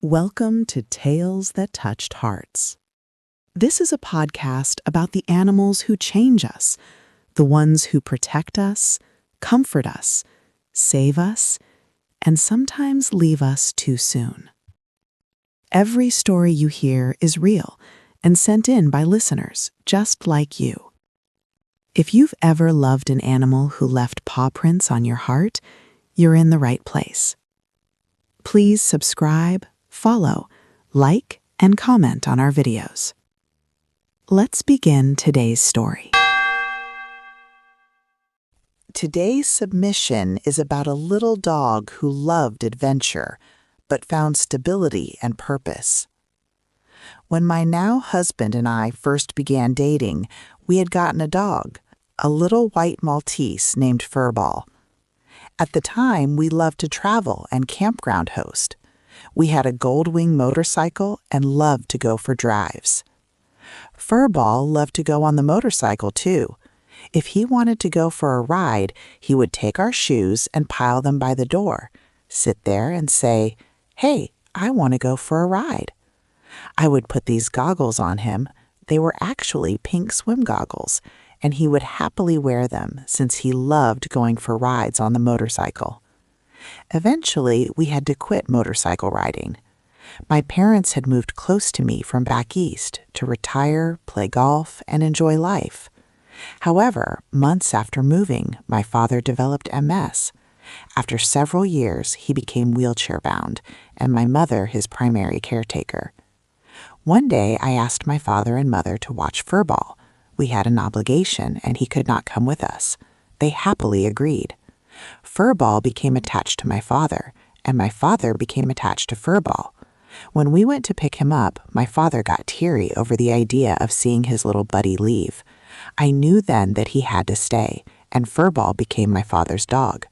Welcome to Tales That Touched Hearts. This is a podcast about the animals who change us, the ones who protect us, comfort us, save us, and sometimes leave us too soon. Every story you hear is real and sent in by listeners just like you. If you've ever loved an animal who left paw prints on your heart, you're in the right place. Please subscribe, follow, like, and comment on our videos. Let's begin today's story. Today's submission is about a little dog who loved adventure, but found stability and purpose. When my now husband and I first began dating, we had gotten a dog, a little white Maltese named Furball. At the time, we loved to travel and campground host. We had a gold-wing motorcycle and loved to go for drives. Furball loved to go on the motorcycle, too. If he wanted to go for a ride, he would take our shoes and pile them by the door, sit there and say, "Hey, I want to go for a ride." I would put these goggles on him. They were actually pink swim goggles, and he would happily wear them since he loved going for rides on the motorcycle. Eventually, we had to quit motorcycle riding. My parents had moved close to me from back east to retire, play golf, and enjoy life. However, months after moving, my father developed MS. After several years, he became wheelchair-bound, and my mother his primary caretaker. One day, I asked my father and mother to watch Furball. We had an obligation, and he could not come with us. They happily agreed. Furball became attached to my father, and my father became attached to Furball. When we went to pick him up, my father got teary over the idea of seeing his little buddy leave. I knew then that he had to stay, and Furball became my father's dog.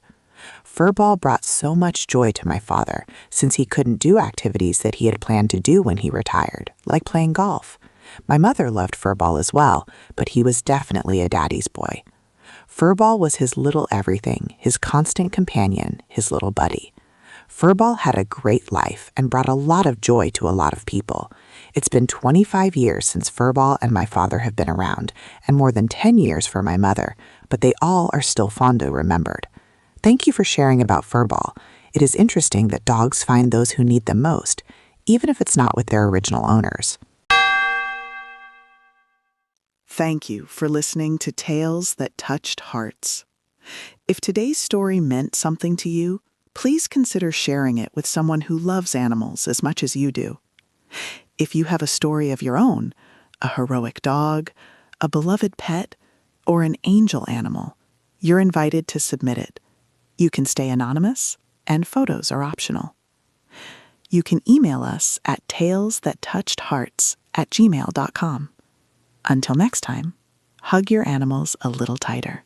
Furball brought so much joy to my father, since he couldn't do activities that he had planned to do when he retired, like playing golf. My mother loved Furball as well, but he was definitely a daddy's boy. Furball was his little everything, his constant companion, his little buddy. Furball had a great life and brought a lot of joy to a lot of people. It's been 25 years since Furball and my father have been around, and more than 10 years for my mother, but they all are still fondly remembered. Thank you for sharing about Furball. It is interesting that dogs find those who need them most, even if it's not with their original owners. Thank you for listening to Tales That Touched Hearts. If today's story meant something to you, please consider sharing it with someone who loves animals as much as you do. If you have a story of your own, a heroic dog, a beloved pet, or an angel animal, you're invited to submit it. You can stay anonymous, and photos are optional. You can email us at talesthattouchedhearts@gmail.com. Until next time, hug your animals a little tighter.